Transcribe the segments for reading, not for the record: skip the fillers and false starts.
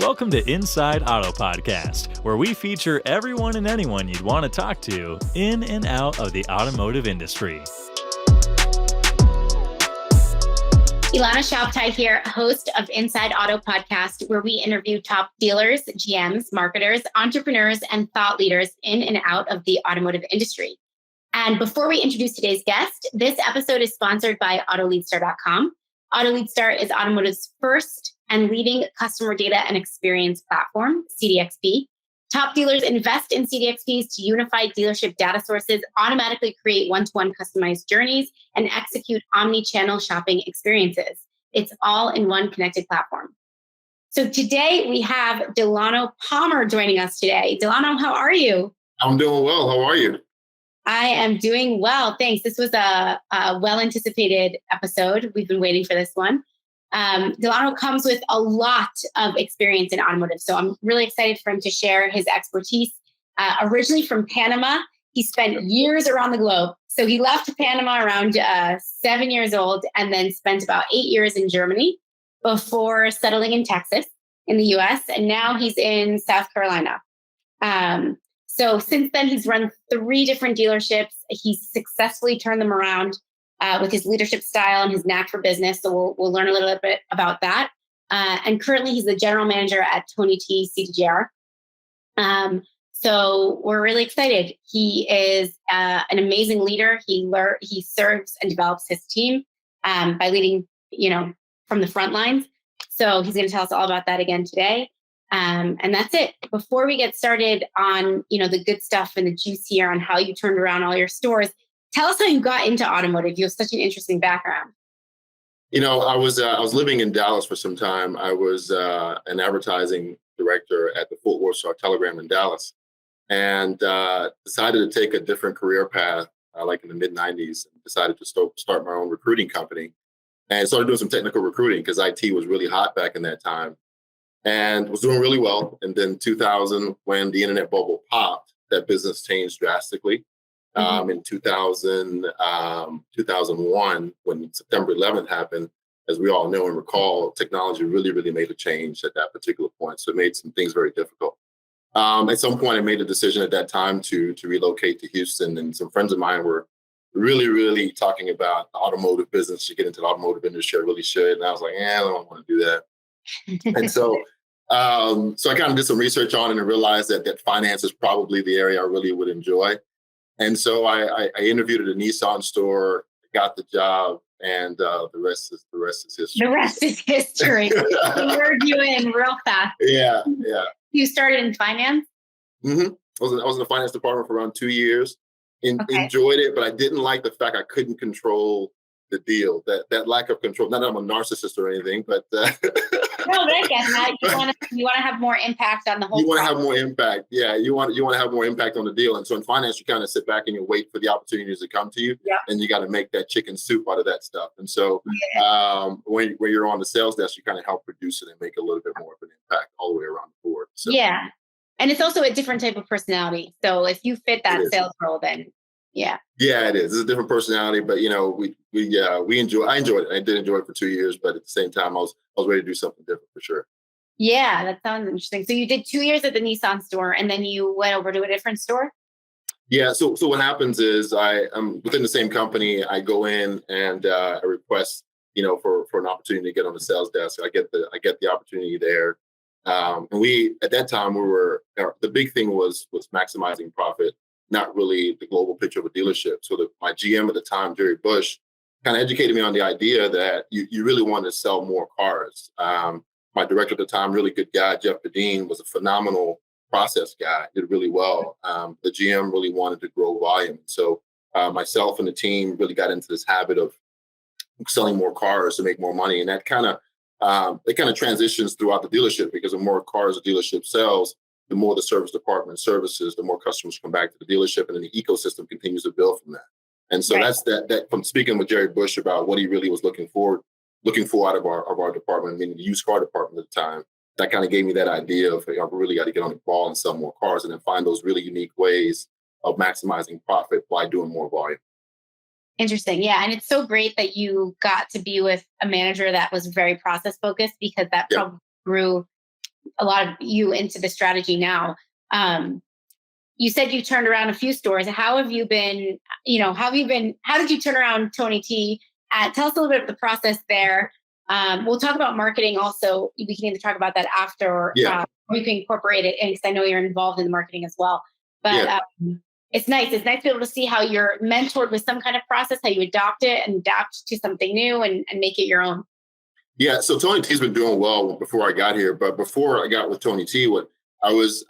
Welcome to Inside Auto Podcast, where we feature everyone and anyone you'd want to talk to in and out of the automotive industry. Ilana Shabtai here, host of Inside Auto Podcast, where we interview top dealers, GMs, marketers, entrepreneurs, and thought leaders in and out of the automotive industry. And before we introduce today's guest, this episode is sponsored by AutoLeadStar.com. AutoLeadStar is automotive's first and leading customer data and experience platform, CDXP. Top dealers invest in CDXPs to unify dealership data sources, automatically create one-to-one customized journeys, and execute omni-channel shopping experiences. It's all in one connected platform. So today we have Delano Palmer joining us today. Delano, how are you? I'm doing well. How are you? I am doing well, thanks. This was a well-anticipated episode. We've been waiting for this one. Delano comes with a lot of experience in automotive, so I'm really excited for him to share his expertise. Originally from Panama, he spent years around the globe. So he left Panama around 7 years old and then spent about 8 years in Germany before settling in Texas in the US. And now he's in South Carolina. So since then, he's run 3 different dealerships. He's successfully turned them around with his leadership style and his knack for business. So we'll learn a little bit about that. And currently, he's the general manager at Tony T CDJR. So we're really excited. He is an amazing leader. He serves and develops his team by leading, from the front lines. So he's going to tell us all about that again today. And that's it. Before we get started on, the good stuff and the juice here on how you turned around all your stores, tell us how you got into automotive. You have such an interesting background. I was living in Dallas for some time. I was an advertising director at the Fort Worth Star-Telegram in Dallas, and decided to take a different career path, like in the mid-'90s, and decided to start my own recruiting company and started doing some technical recruiting because IT was really hot back in that time and was doing really well. And then 2000, when the internet bubble popped, that business changed drastically. In 2001, when September 11th happened, as we all know and recall, technology really, really made a change at that particular point. So it made some things very difficult. At some point, I made a decision at that time to relocate to Houston. And some friends of mine were really, really talking about automotive business, to get into the automotive industry. I really should. And I was like, I don't want to do that. And so I kind of did some research on it and realized that finance is probably the area I really would enjoy. And so I interviewed at a Nissan store, got the job, and the rest is history. The rest is history. We lured you in real fast. Yeah. You started in finance? Mm-hmm. I was in the finance department for around 2 years. Enjoyed it, but I didn't like the fact I couldn't control the deal. That lack of control. Not that I'm a narcissist or anything, but no, but I get that. You want to have more impact on the whole. You want to have more impact. Yeah, you want to have more impact on the deal. And so in finance, you kind of sit back and you wait for the opportunities to come to you, and you got to make that chicken soup out of that stuff. And so when you're on the sales desk, you kind of help produce it and make a little bit more of an impact all the way around the board. So, yeah, and it's also a different type of personality. So if you fit that sales role, then yeah, it is. It's a different personality, but I enjoyed it. I did enjoy it for 2 years, but at the same time, I was ready to do something different for sure. Yeah, that sounds interesting. So you did 2 years at the Nissan store, and then you went over to a different store? Yeah. So what happens is I'm within the same company. I go in and I request, for an opportunity to get on the sales desk. I get the opportunity there. And at that time the big thing was maximizing profit, not really the global picture of a dealership. So my GM at the time, Jerry Bush, kind of educated me on the idea that you really want to sell more cars. My director at the time, really good guy, Jeff Bedeen, was a phenomenal process guy, did really well. The GM really wanted to grow volume. So myself and the team really got into this habit of selling more cars to make more money. And that kind of transitions throughout the dealership, because the more cars the dealership sells, the more the service department services, the more customers come back to the dealership, and then the ecosystem continues to build from that. And so that's that from speaking with Jerry Bush about what he really was looking for out of our department, meaning the used car department at the time. That kind of gave me that idea of, I really got to get on the ball and sell more cars, and then find those really unique ways of maximizing profit by doing more volume. Interesting. Yeah. And it's so great that you got to be with a manager that was very process focused, because that probably grew a lot of you into the strategy now. You said you turned around a few stores. How have you been, how did you turn around Tony T? Tell us a little bit of the process there. We'll talk about marketing also. We can either talk about that after, Yeah. or you can incorporate it in, because I know you're involved in the marketing as well. But it's nice. It's nice to be able to see how you're mentored with some kind of process, how you adopt it and adapt to something new and make it your own. Yeah. So Tony T's been doing well before I got here, but before I got with Tony T, what I was,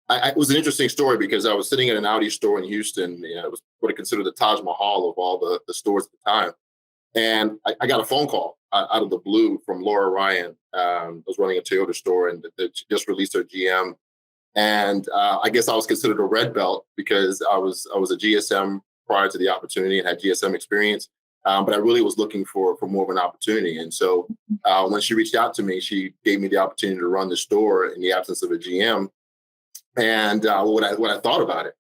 it was an interesting story because I was sitting at an Audi store in Houston. It was what I consider the Taj Mahal of all the stores at the time. And I got a phone call out of the blue from Laura Ryan. I was running a Toyota store, and they just released their GM. And I guess I was considered a red belt because I was a GSM prior to the opportunity and had GSM experience. But I really was looking for more of an opportunity. And so when she reached out to me, she gave me the opportunity to run the store in the absence of a GM. And what I thought about it.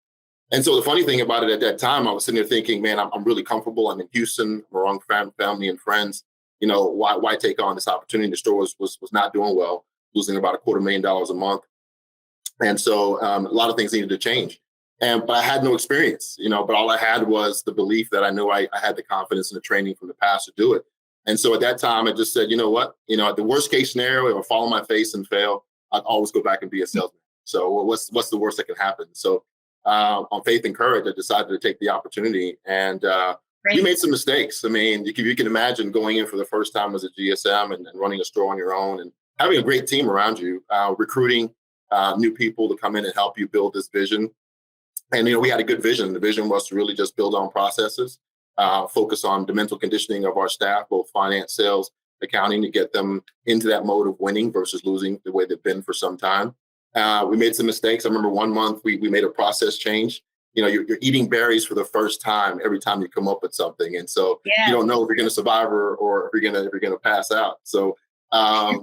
And so the funny thing about it at that time, I was sitting there thinking, man, I'm really comfortable. I'm in Houston, I'm around family and friends. Why take on this opportunity? The store was not doing well, losing about $250,000 a month. And so a lot of things needed to change. But I had no experience, but all I had was the belief that I knew I had the confidence and the training from the past to do it. And so at that time, I just said, you know what, at the worst case scenario, if I fall on my face and fail, I'd always go back and be a salesman. So what's the worst that can happen? So on faith and courage, I decided to take the opportunity. And we made some mistakes. I mean, you can imagine going in for the first time as a GSM and running a store on your own and having a great team around you, recruiting new people to come in and help you build this vision. And, we had a good vision. The vision was to really just build on processes, focus on the mental conditioning of our staff, both finance, sales, accounting, to get them into that mode of winning versus losing the way they've been for some time. We made some mistakes. I remember one month we made a process change. You're eating berries for the first time every time you come up with something. And so you don't know if you're going to survive or if you're going to pass out. So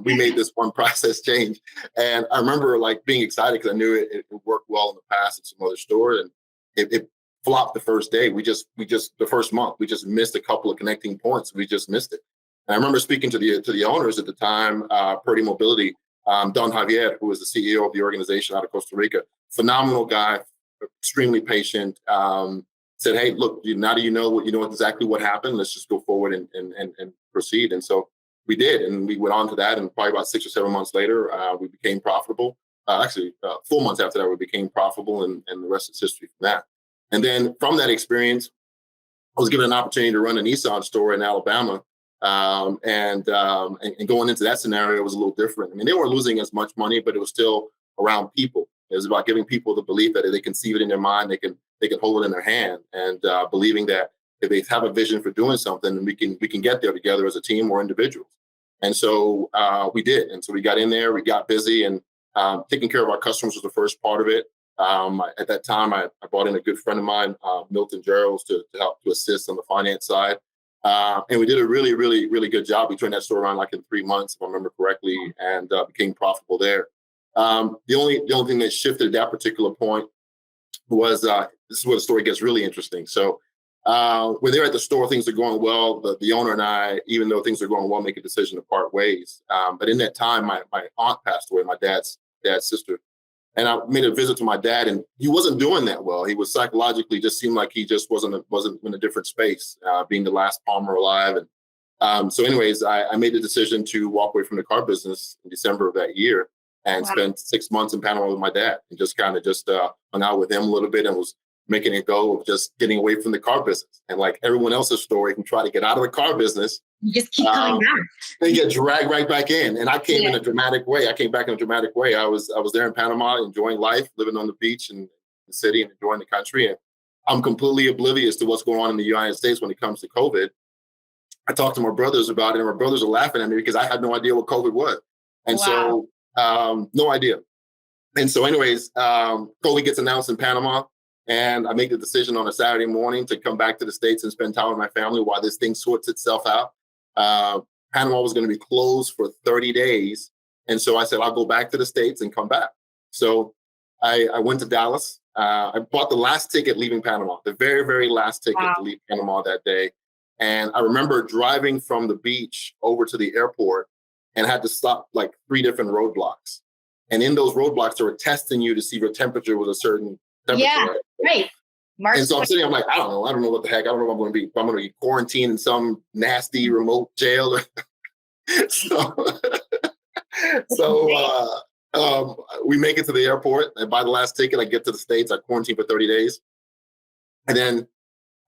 we made this one process change. And I remember being excited because I knew it worked well in the past at some other store. And it flopped the first day. The first month, we just missed a couple of connecting points. We just missed it. And I remember speaking to the owners at the time, Purdy Mobility, Don Javier, who was the CEO of the organization out of Costa Rica, phenomenal guy, extremely patient, said, hey, look, now that you know exactly what happened, let's just go forward and proceed. And so we did. And we went on to that. And probably about 6 or 7 months later, we became profitable. 4 months after that, we became profitable, and the rest is history from that. And then from that experience, I was given an opportunity to run a Nissan store in Alabama. And going into that scenario was a little different. I mean, they weren't losing as much money, but it was still around people. It was about giving people the belief that if they conceive it in their mind, they can hold it in their hand, and believing that if they have a vision for doing something, we can get there together as a team or individuals. And so we did. And so we got in there, we got busy, and taking care of our customers was the first part of it. At that time, I brought in a good friend of mine, Milton Geralds, to help to assist on the finance side. And we did a really, really, really good job. We turned that store around in 3 months, if I remember correctly, and became profitable there. The only thing that shifted at that particular point was this is where the story gets really interesting. So when they're at the store, things are going well. The owner and I, even though things are going well, make a decision to part ways. But in that time, my aunt passed away, my dad's sister. And I made a visit to my dad, and he wasn't doing that well. He was psychologically just seemed like he just wasn't in a different space, being the last Palmer alive. And so anyways, I made the decision to walk away from the car business in December of that year and spent 6 months in Panama with my dad, and just hung out with him a little bit and was making it go of just getting away from the car business. And like everyone else's story, who try to get out of the car business, you just keep coming back. They get dragged right back in. And I came in a dramatic way. I came back in a dramatic way. I was there in Panama, enjoying life, living on the beach in the city and enjoying the country. And I'm completely oblivious to what's going on in the United States when it comes to COVID. I talked to my brothers about it, and my brothers are laughing at me because I had no idea what COVID was. And so no idea. And so anyways, COVID gets announced in Panama. And I make the decision on a Saturday morning to come back to the States and spend time with my family while this thing sorts itself out. Panama was going to be closed for 30 days. And so I said, I'll go back to the States and come back. So I went to Dallas. I bought the last ticket leaving Panama, the very, very last ticket to leave Panama that day. And I remember driving from the beach over to the airport and had to stop like 3 different roadblocks. And in those roadblocks, they were testing you to see if your temperature was a certain temperature. Yeah, right. March and so I'm sitting, I'm like, I don't know what the heck. I don't know if I'm going to be, if I'm going to be quarantined in some nasty remote jail. So we make it to the airport. I buy the last ticket. I get to the States. I quarantine for 30 days. And then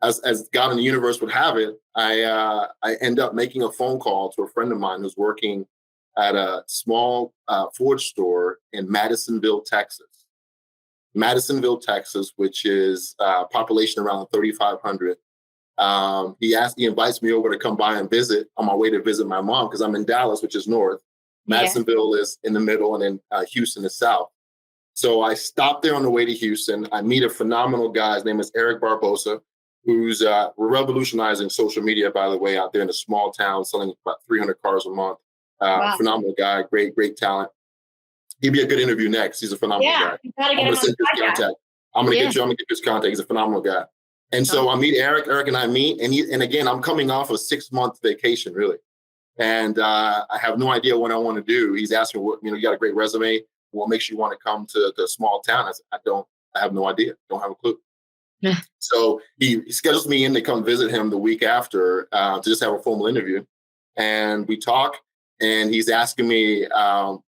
as God and the universe would have it, I end up making a phone call to a friend of mine who's working at a small Ford store in Madisonville, Texas. Madisonville, Texas, which is population around 3,500. He invites me over to come by and visit on my way to visit my mom because I'm in Dallas, which is north. Madisonville is in the middle, and then Houston is south. So I stopped there on the way to Houston. I meet a phenomenal guy. His name is Eric Barbosa, who's revolutionizing social media, by the way, out there in a small town, selling about 300 cars a month. Wow. Phenomenal guy, great talent. He'd be a good interview next. He's a phenomenal guy. You gotta get I'm him gonna send his contact. I'm gonna get you his contact. He's a phenomenal guy. And so I meet Eric. Eric and I meet, and again, I'm coming off a 6-month vacation, really. And I have no idea what I want to do. He's asking, you got a great resume. What makes you want to come to the small town? I said, I have no idea. Don't have a clue. So he schedules me in to come visit him the week after to just have a formal interview. And we talk, and he's asking me,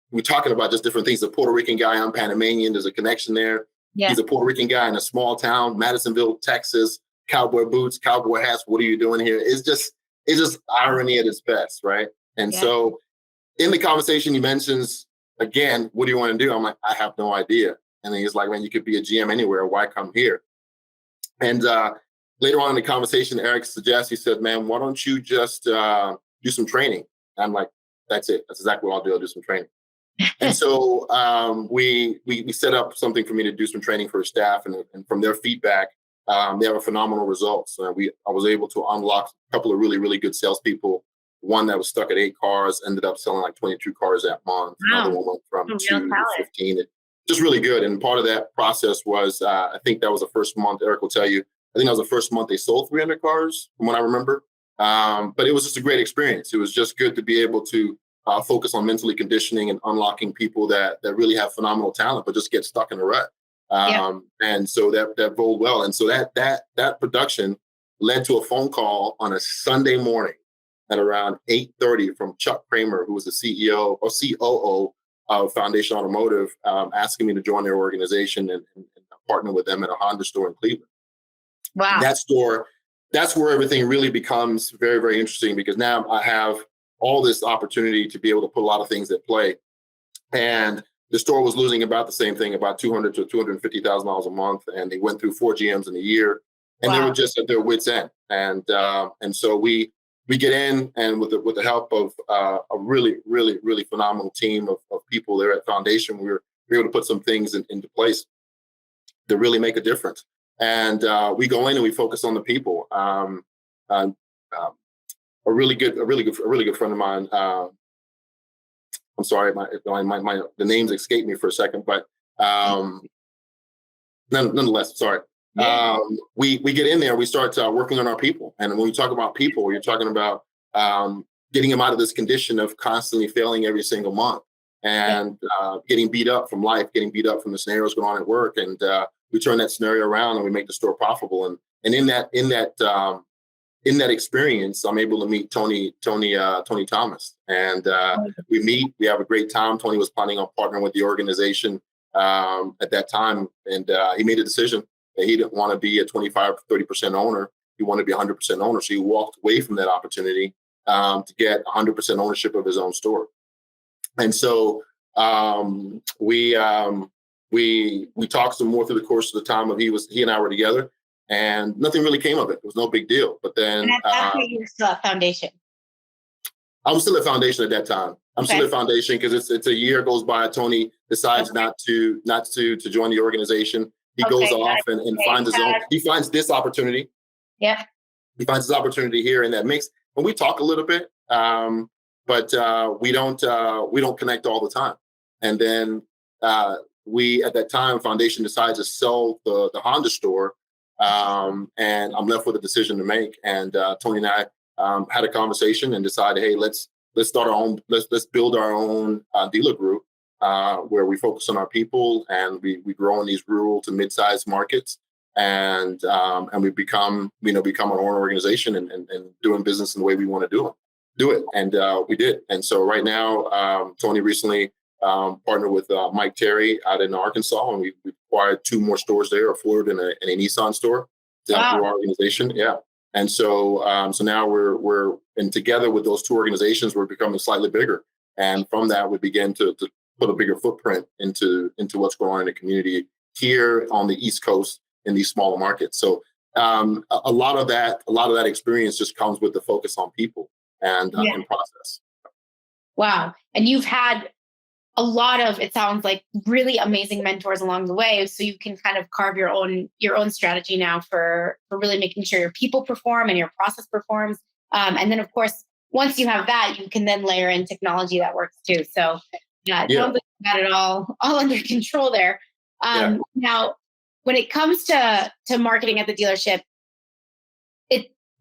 we're talking about just different things. The Puerto Rican guy, I'm Panamanian. There's a connection there. Yeah. He's a Puerto Rican guy in a small town, Madisonville, Texas, cowboy boots, cowboy hats. What are you doing here? It's just irony at its best, right? And so in the conversation, he mentions, again, what do you want to do? I'm like, I have no idea. And then he's like, man, you could be a GM anywhere. Why come here? And later on in the conversation, Eric suggests, he said, man, why don't you just do some training? And I'm like, that's it. That's exactly what I'll do. I'll do some training. And so we set up something for me to do some training for staff, and from their feedback, they have phenomenal results. I was able to unlock a couple of really, really good salespeople. One that was stuck at 8 cars ended up selling like 22 cars that month. Wow. Another one went from 2 to 15. Just really good. And part of that process was, I think that was the first month, Eric will tell you, I think that was the first month they sold 300 cars from what I remember. But it was just a great experience. It was just good to be able to focus on mentally conditioning and unlocking people that really have phenomenal talent, but just get stuck in a rut. And so that rolled well. And so that production led to a phone call on a Sunday morning at around 8:30 from Chuck Kramer, who was the CEO or COO of Foundation Automotive, asking me to join their organization and partner with them at a Honda store in Cleveland. Wow. And that store, that's where everything really becomes very, very interesting, because now I have all this opportunity to be able to put a lot of things at play. And the store was losing about the same thing, about $200,000 to $250,000 a month. And they went through 4 GMs in a year, and they were just at their wits' end. And so we get in, and with the help of a really, really, really phenomenal team of people there at Foundation, we were able to put some things into place that really make a difference. And we go in and we focus on the people. A really good friend of mine. I'm sorry, the names escaped me for a second, but nonetheless, sorry. We get in there, we start working on our people. And when we talk about people, you're talking about getting them out of this condition of constantly failing every single month and getting beat up from life, getting beat up from the scenarios going on at work. And we turn that scenario around and we make the store profitable. And in that experience, I'm able to meet Tony Thomas. And we have a great time. Tony was planning on partnering with the organization at that time. And he made a decision that he didn't want to be a 25, 30% owner. He wanted to be 100% owner. So he walked away from that opportunity to get 100% ownership of his own store. And so we talked some more through the course of the time of he and I were together, and nothing really came of it. It was no big deal. But then and that's why you were still at Foundation. I was still at Foundation at that time. I'm still at Foundation because it's a year goes by. Tony decides not to join the organization. He goes off and finds his own. He finds this opportunity. Yeah. He finds his opportunity here in that mix. And we talk a little bit, but we don't connect all the time. And then we, at that time, Foundation decides to sell the Honda store, and I'm left with a decision to make. And Tony and I had a conversation and decided, hey, let's let's start our own, let's build our own dealer group where we focus on our people and we grow in these rural to mid-sized markets. And we become an own organization and doing business in the way we want to do it. And we did. And so right now, Tony recently partnered with Mike Terry out in Arkansas, and we acquired 2 more stores there, a Ford and a Nissan store to help grow our organization. Yeah. And so now we're and together with those 2 organizations, we're becoming slightly bigger. And from that, we begin to put a bigger footprint into what's going on in the community here on the East Coast in these smaller markets. So a lot of that experience just comes with the focus on people and process. Wow. And you've had a lot of, it sounds like, really amazing mentors along the way. So you can kind of carve your own strategy now for really making sure your people perform and your process performs. And then, of course, once you have that, you can then layer in technology that works too. So it sounds like you got it all under control there. Now, when it comes to marketing at the dealership,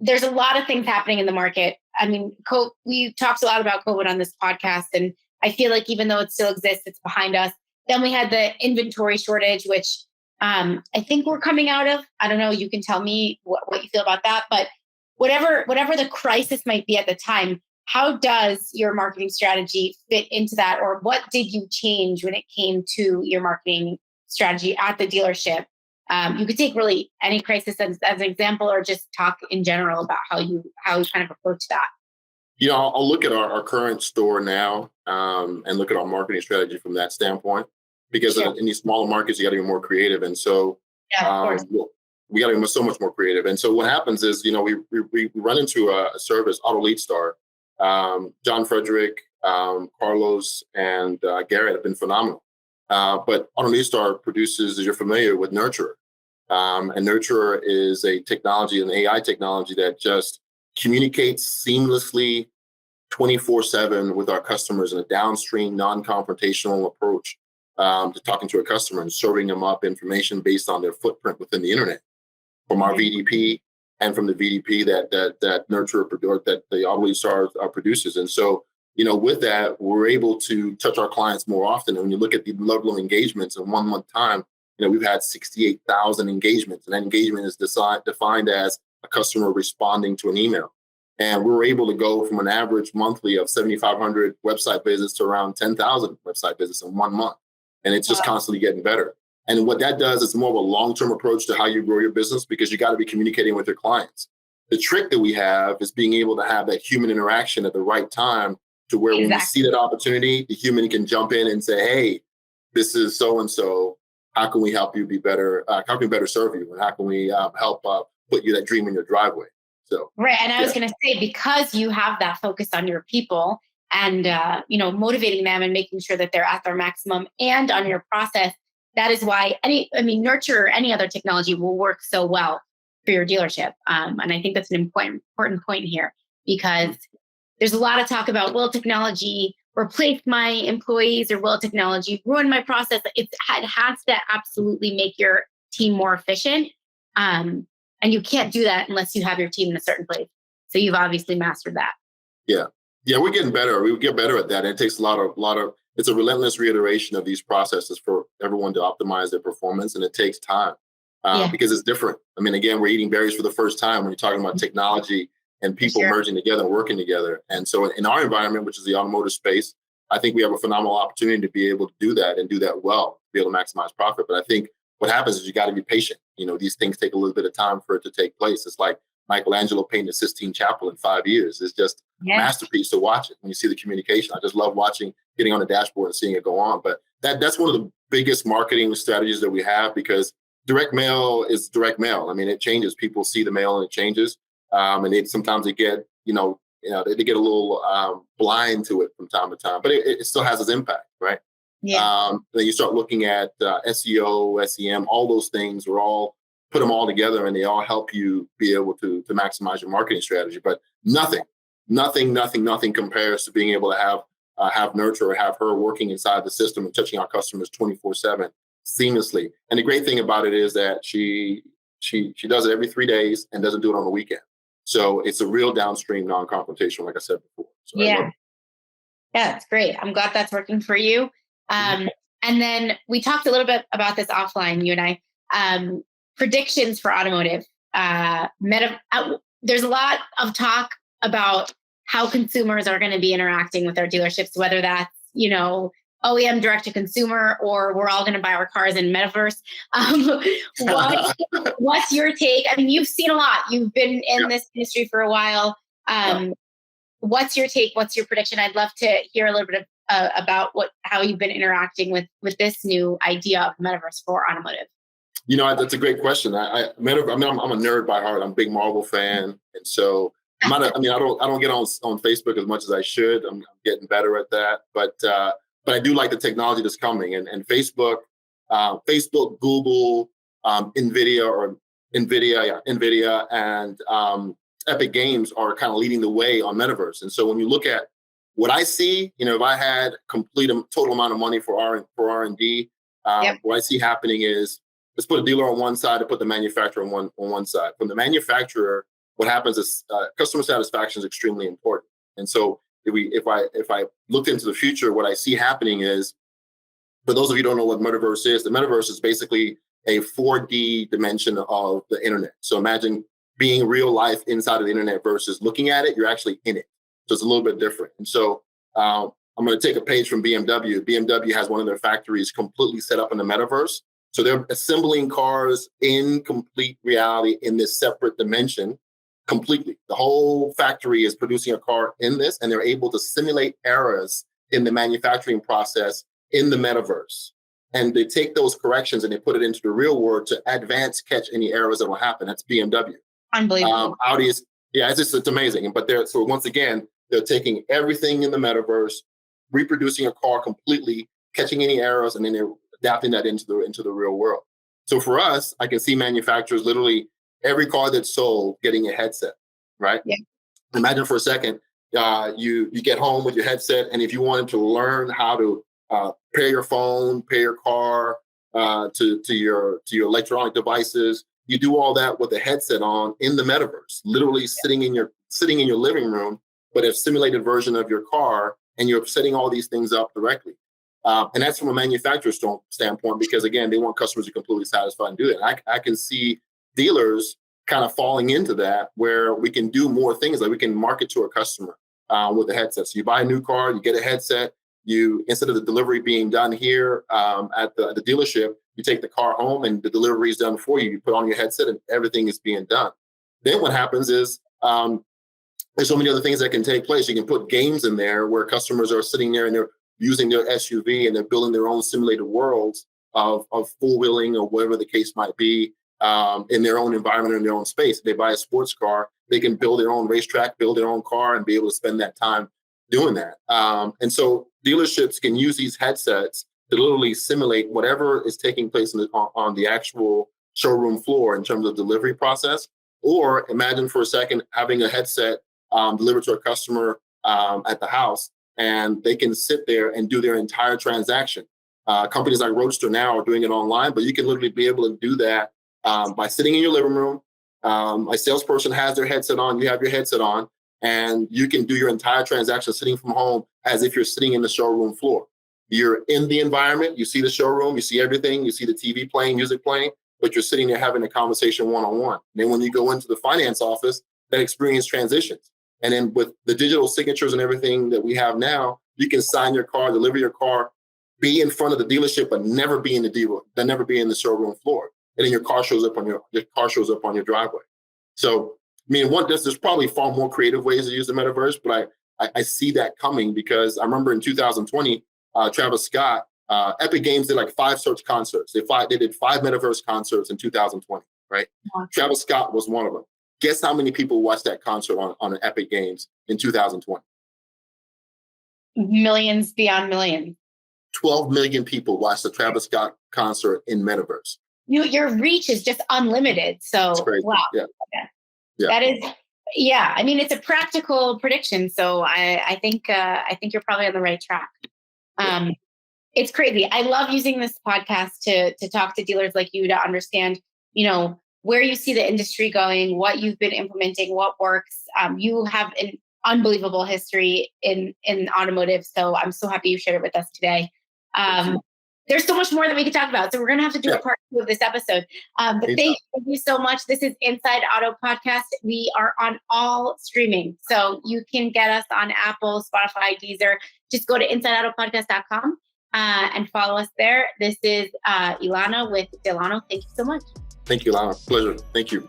there's a lot of things happening in the market. I mean, we talked a lot about COVID on this podcast, and I feel like even though it still exists, it's behind us. Then we had the inventory shortage, which I think we're coming out of. I don't know. You can tell me what you feel about that. But whatever the crisis might be at the time, how does your marketing strategy fit into that? Or what did you change when it came to your marketing strategy at the dealership? You could take really any crisis as an example, or just talk in general about how you kind of approach that. I'll look at our current store now and look at our marketing strategy from that standpoint, because in these smaller markets, you got to be more creative. And so we got to be so much more creative. And so what happens is, we run into a service, Auto Lead Star. John Frederick, Carlos, and Garrett have been phenomenal. But Auto Lead Star produces, as you're familiar with, Nurturer. And Nurturer is a technology, an AI technology that just communicates seamlessly 24/7 with our customers in a downstream, non-confrontational approach to talking to a customer and serving them up information based on their footprint within the internet from our VDP and from the VDP that Nurturer or that the Auto Lead Star produces. And so, with that, we're able to touch our clients more often. And when you look at the level of engagements in 1 month time, we've had 68,000 engagements, and that engagement is defined as a customer responding to an email. And we were able to go from an average monthly of 7,500 website visits to around 10,000 website visits in 1 month. And it's just constantly getting better. And what that does is more of a long-term approach to how you grow your business, because you got to be communicating with your clients. The trick that we have is being able to have that human interaction at the right time, to where when we see that opportunity, the human can jump in and say, hey, this is so-and-so. How can we help you be better? How can we better serve you? And how can we help put you that dream in your driveway? So right. And I was going to say, because you have that focus on your people and, motivating them and making sure that they're at their maximum and on your process, that is why Nurture or any other technology will work so well for your dealership. And I think that's an important point here, because there's a lot of talk about, will technology replace my employees, or will technology ruin my process? It has to absolutely make your team more efficient. And you can't do that unless you have your team in a certain place. So you've obviously mastered that. Yeah, we're getting better. We get better at that. And it takes a lot of, it's a relentless reiteration of these processes for everyone to optimize their performance. And it takes time because it's different. Again, we're eating berries for the first time when you're talking about technology and people merging together and working together. And so in our environment, which is the automotive space, I think we have a phenomenal opportunity to be able to do that and do that well, be able to maximize profit. But I think what happens is you got to be patient. These things take a little bit of time for it to take place. It's like Michelangelo painted the Sistine Chapel in 5 years. It's just a masterpiece to watch it. When you see the communication, I just love getting on the dashboard and seeing it go on. But that's one of the biggest marketing strategies that we have, because direct mail is direct mail. It changes. People see the mail and it changes. And sometimes they get, they get a little blind to it from time to time, but it still has its impact, right? Yeah. Then you start looking at SEO, SEM, all those things are all, put them all together, and they all help you be able to maximize your marketing strategy. But nothing compares to being able to have Nurture or have her working inside the system and touching our customers 24/7 seamlessly. And the great thing about it is that she does it every 3 days and doesn't do it on the weekend. So it's a real downstream, non-confrontational, like I said before. So Yeah, that's great. I'm glad that's working for you. And then we talked a little bit about this offline, you and I. Predictions for automotive. There's a lot of talk about how consumers are going to be interacting with their dealerships, whether that's, OEM direct to consumer, or we're all going to buy our cars in Metaverse. What's your take? I mean, you've seen a lot. You've been in this industry for a while. What's your take? What's your prediction? I'd love to hear a little bit about how you've been interacting with this new idea of Metaverse for automotive. That's a great question. I'm a nerd by heart. I'm a big Marvel fan, and so I don't get on Facebook as much as I should. I'm getting better at that, but I do like the technology that's coming, and Facebook, Google, NVIDIA, and Epic Games are kind of leading the way on Metaverse. And so when you look at what I see, if I had complete total amount of money for R&D, what I see happening is, let's put a dealer on one side and put the manufacturer on one side. From the manufacturer, what happens is customer satisfaction is extremely important. And so if I looked into the future, what I see happening is, for those of you who don't know what Metaverse is, the Metaverse is basically a 4D dimension of the internet. So imagine being real life inside of the internet versus looking at it, you're actually in it. So it's a little bit different. And so I'm going to take a page from BMW. BMW has one of their factories completely set up in the Metaverse. So they're assembling cars in complete reality in this separate dimension completely. The whole factory is producing a car in this, and they're able to simulate errors in the manufacturing process in the Metaverse. And they take those corrections and they put it into the real world to advance catch any errors that will happen. That's BMW. Unbelievable. Audi is, it's amazing. But once again, they're taking everything in the Metaverse, reproducing a car completely, catching any errors, and then they're adapting that into the real world. So for us, I can see manufacturers literally every car that's sold getting a headset, right? Yeah. Imagine for a second, you get home with your headset, and if you wanted to learn how to pair your phone, pair your car to your electronic devices, you do all that with a headset on in the Metaverse, literally sitting in your living room, but a simulated version of your car, and you're setting all these things up directly. And that's from a manufacturer's standpoint, because again, they want customers to be completely satisfied and do that. I can see dealers kind of falling into that, where we can do more things, like we can market to a customer with a headset. So you buy a new car, you get a headset, instead of the delivery being done here at the dealership, you take the car home and the delivery is done for you. You put on your headset and everything is being done. Then what happens is there's so many other things that can take place. You can put games in there where customers are sitting there and they're using their SUV and they're building their own simulated worlds of four-wheeling or whatever the case might be in their own environment, in their own space. If they buy a sports car, they can build their own racetrack, build their own car, and be able to spend that time doing that. And so dealerships can use these headsets to literally simulate whatever is taking place on the actual showroom floor in terms of delivery process. Or imagine for a second having a headset delivered to a customer at the house, and they can sit there and do their entire transaction. Companies like Roadster now are doing it online, but you can literally be able to do that by sitting in your living room. A salesperson has their headset on, you have your headset on, and you can do your entire transaction sitting from home as if you're sitting in the showroom floor. You're in the environment, you see the showroom, you see everything, you see the TV playing, music playing, but you're sitting there having a conversation one-on-one. Then when you go into the finance office, that experience transitions. And then with the digital signatures and everything that we have now, you can sign your car, deliver your car, be in front of the dealership, but never be in the dealer, never be in the showroom floor. And then your car shows up on your driveway. So, I mean, there's probably far more creative ways to use the Metaverse, but I see that coming, because I remember in 2020, Travis Scott, Epic Games did like 5 search concerts. They did 5 Metaverse concerts in 2020, right? Wow. Travis Scott was one of them. Guess how many people watched that concert on an Epic Games in 2020? Millions beyond millions. 12 million people watched the Travis Scott concert in Metaverse. Your reach is just unlimited. So, wow. Yeah. That is, I mean, it's a practical prediction. So I think you're probably on the right track. It's crazy. I love using this podcast to talk to dealers like you to understand, where you see the industry going, what you've been implementing, what works. You have unbelievable history in automotive. So I'm so happy you shared it with us today. There's so much more that we could talk about. So we're going to have to do a part 2 of this episode. But thank you so much. This is Inside Auto Podcast. We are on all streaming. So you can get us on Apple, Spotify, Deezer. Just go to insideautopodcast.com and follow us there. This is Ilana with Delano. Thank you so much. Thank you, Ilana. Pleasure. Thank you.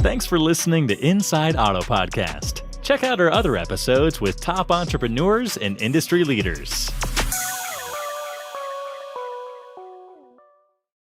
Thanks for listening to Inside Auto Podcast. Check out our other episodes with top entrepreneurs and industry leaders.